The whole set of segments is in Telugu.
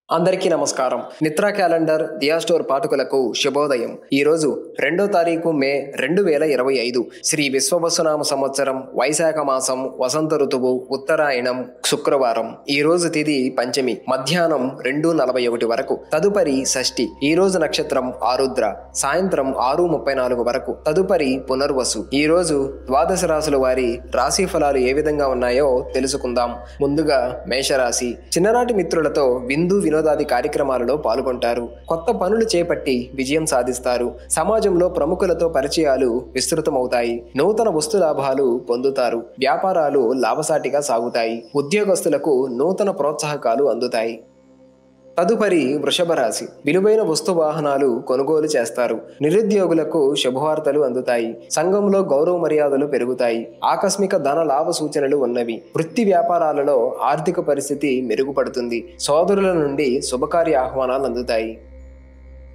అందరికీ నమస్కారం. నిత్రా క్యాలెండర్ దియా స్టోర్ పాఠకులకు శుభోదయం. ఈరోజు 2వ తారీఖు మే 2025 శ్రీ విశ్వవసునామ సంవత్సరం వైశాఖ మాసం వసంత ఋతువు ఉత్తరాయణం శుక్రవారం. ఈ రోజు తిథి పంచమి మధ్యాహ్నం 2:41 వరకు. తదుపరి షష్ఠి. ఈ రోజు నక్షత్రం ఆరుద్ర. సాయంత్రం 6:34 వరకు. తదుపరి పునర్వసు. ఈ రోజు ద్వాదశ రాశుల వారి రాశి ఫలాలు ఏ విధంగా ఉన్నాయో తెలుసుకుందాం. ముందుగా మేషరాశి. చిన్ననాటి మిత్రులతో విందు వినోదాది కార్యక్రమాలలో పాల్గొంటారు. కొత్త పనులు చేపట్టి విజయం సాధిస్తారు. సమాజంలో ప్రముఖులతో పరిచయాలు విస్తృతమవుతాయి. నూతన వస్తు లాభాలు పొందుతారు. వ్యాపారాలు లాభసాటిగా సాగుతాయి. ఉద్యోగస్తులకు నూతన ప్రోత్సాహకాలు అందుతాయి. తదుపరి వృషభ రాశి. విలువైన వస్తు వాహనాలు కొనుగోలు చేస్తారు. నిరుద్యోగులకు శుభవార్తలు అందుతాయి. సంఘంలో గౌరవ మర్యాదలు పెరుగుతాయి. ఆకస్మిక ధన లాభ సూచనలు ఉన్నవి. వృత్తి వ్యాపారాలలో ఆర్థిక పరిస్థితి మెరుగుపడుతుంది. సోదరుల నుండి శుభకార్య ఆహ్వానాలు అందుతాయి.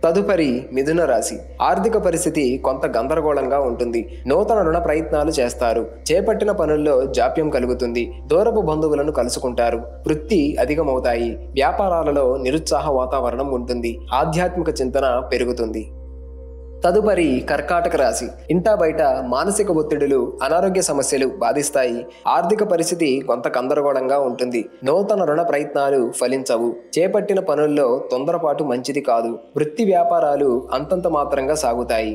తదుపరి మిథున రాశి. ఆర్థిక పరిస్థితి కొంత గందరగోళంగా ఉంటుంది. నూతన రుణ ప్రయత్నాలు చేస్తారు. చేపట్టిన పనుల్లో జాప్యం కలుగుతుంది. దూరపు బంధువులను కలుసుకుంటారు. వృత్తి అధికమవుతాయి. వ్యాపారాలలో నిరుత్సాహ వాతావరణం ఉంటుంది. ఆధ్యాత్మిక చింతన పెరుగుతుంది. తదుపరి కర్కాటక రాశి. ఇంటా బయట మానసిక ఒత్తిడులు, అనారోగ్య సమస్యలు బాధిస్తాయి. ఆర్థిక పరిస్థితి కొంత గందరగోళంగా ఉంటుంది. నూతన రుణ ప్రయత్నాలు ఫలించవు. చేపట్టిన పనుల్లో తొందరపాటు మంచిది కాదు. వృత్తి వ్యాపారాలు అంతంత మాత్రంగా సాగుతాయి.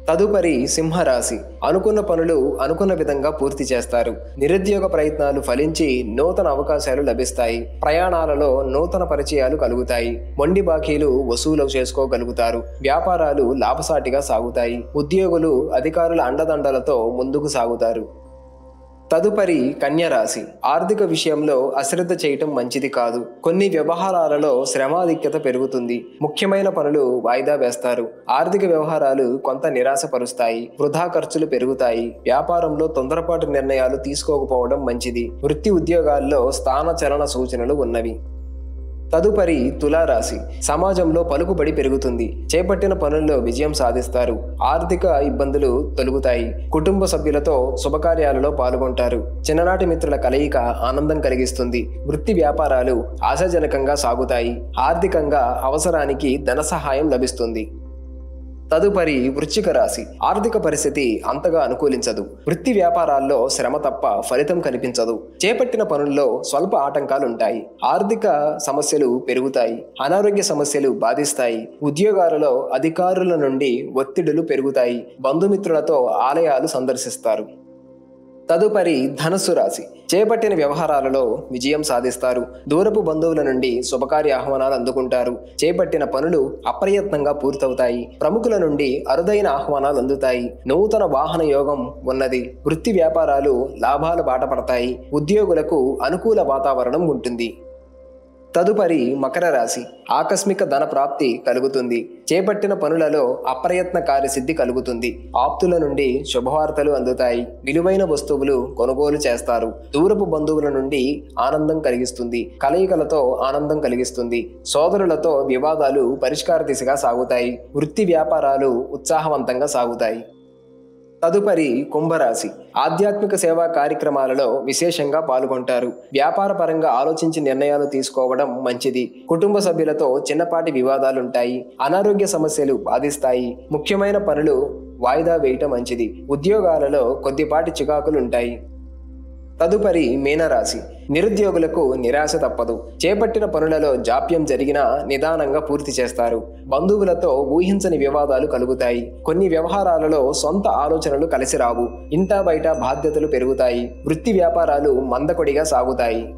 తదుపరి సింహరాశి. అనుకున్న పనులు అనుకున్న విధంగా పూర్తి చేస్తారు. నిరుద్యోగ ప్రయత్నాలు ఫలించి నూతన అవకాశాలు లభిస్తాయి. ప్రయాణాలలో నూతన పరిచయాలు కలుగుతాయి. మొండి బాకీలు వసూలు చేసుకోగలుగుతారు. వ్యాపారాలు లాభసాటిగా సాగుతాయి. ఉద్యోగులు అధికారుల అండదండలతో ముందుకు సాగుతారు. తదుపరి కన్యరాశి. ఆర్థిక విషయంలో అశ్రద్ధ చేయటం మంచిది కాదు. కొన్ని వ్యవహారాలలో శ్రమాధిక్యత పెరుగుతుంది. ముఖ్యమైన పనులు వాయిదా వేస్తారు. ఆర్థిక వ్యవహారాలు కొంత నిరాశపరుస్తాయి. వృధా ఖర్చులు పెరుగుతాయి. వ్యాపారంలో తొందరపాటు నిర్ణయాలు తీసుకోకపోవడం మంచిది. వృత్తి ఉద్యోగాల్లో స్థాన చలన సూచనలు ఉన్నవి. తదుపరి తులారాశి. సమాజంలో పలుకుబడి పెరుగుతుంది. చేపట్టిన పనుల్లో విజయం సాధిస్తారు. ఆర్థిక ఇబ్బందులు తొలగుతాయి. కుటుంబ సభ్యులతో శుభకార్యాలలో పాల్గొంటారు. చిన్ననాటి మిత్రుల కలయిక ఆనందం కలిగిస్తుంది. వృత్తి వ్యాపారాలు ఆశాజనకంగా సాగుతాయి. ఆర్థికంగా అవసరానికి ధన సహాయం లభిస్తుంది. తదుపరి వృశ్చిక రాశి. ఆర్థిక పరిస్థితి అంతగా అనుకూలించదు. వృత్తి వ్యాపారాల్లో శ్రమ తప్ప ఫలితం కనిపించదు. చేపట్టిన పనుల్లో స్వల్ప ఆటంకాలుంటాయి. ఆర్థిక సమస్యలు పెరుగుతాయి. అనారోగ్య సమస్యలు బాధిస్తాయి. ఉద్యోగాలలో అధికారుల నుండి ఒత్తిడులు పెరుగుతాయి. బంధుమిత్రులతో ఆలయాలు సందర్శిస్తారు. తదుపరి ధనుస్సు రాశి. చేపట్టిన వ్యవహారాలలో విజయం సాధిస్తారు. దూరపు బంధువుల నుండి శుభకార్య ఆహ్వానాలు అందుకుంటారు. చేపట్టిన పనులు అప్రయత్నంగా పూర్తవుతాయి. ప్రముఖుల నుండి అరుదైన ఆహ్వానాలు అందుతాయి. నూతన వాహన యోగం ఉన్నది. వృత్తి వ్యాపారాలు లాభాలు బాటపడతాయి. ఉద్యోగులకు అనుకూల వాతావరణం ఉంటుంది. తదుపరి మకర రాశి. ఆకస్మిక ధన ప్రాప్తి కలుగుతుంది. చేపట్టిన పనులలో అప్రయత్న కార్యసిద్ధి కలుగుతుంది. ఆప్తుల నుండి శుభవార్తలు అందుతాయి. విలువైన వస్తువులు కొనుగోలు చేస్తారు. దూరపు బంధువుల నుండి ఆనందం కలిగిస్తుంది. కలయికలతో ఆనందం కలిగిస్తుంది. సోదరులతో వివాదాలు పరిష్కార దిశగా సాగుతాయి. వృత్తి వ్యాపారాలు ఉత్సాహవంతంగా సాగుతాయి. తదుపరి కుంభరాశి. ఆధ్యాత్మిక సేవా కార్యక్రమాలలో విశేషంగా పాల్గొంటారు. వ్యాపార పరంగా ఆలోచించి నిర్ణయాలు తీసుకోవడం మంచిది. కుటుంబ సభ్యులతో చిన్నపాటి వివాదాలుంటాయి. అనారోగ్య సమస్యలు బాధిస్తాయి. ముఖ్యమైన పనులు వాయిదా వేయటం మంచిది. ఉద్యోగాలలో కొద్దిపాటి చికాకులుంటాయి. తదుపరి మీనరాశి. నిరుద్యోగులకు నిరాశ తప్పదు. చేపట్టిన పనులలో జాప్యం జరిగినా నిదానంగా పూర్తి చేస్తారు. బంధువులతో ఊహించని వివాదాలు కలుగుతాయి. కొన్ని వ్యవహారాలలో సొంత ఆలోచనలు కలిసి రావు. ఇంటా బయట బాధ్యతలు పెరుగుతాయి. వృత్తి వ్యాపారాలు మందకొడిగా సాగుతాయి.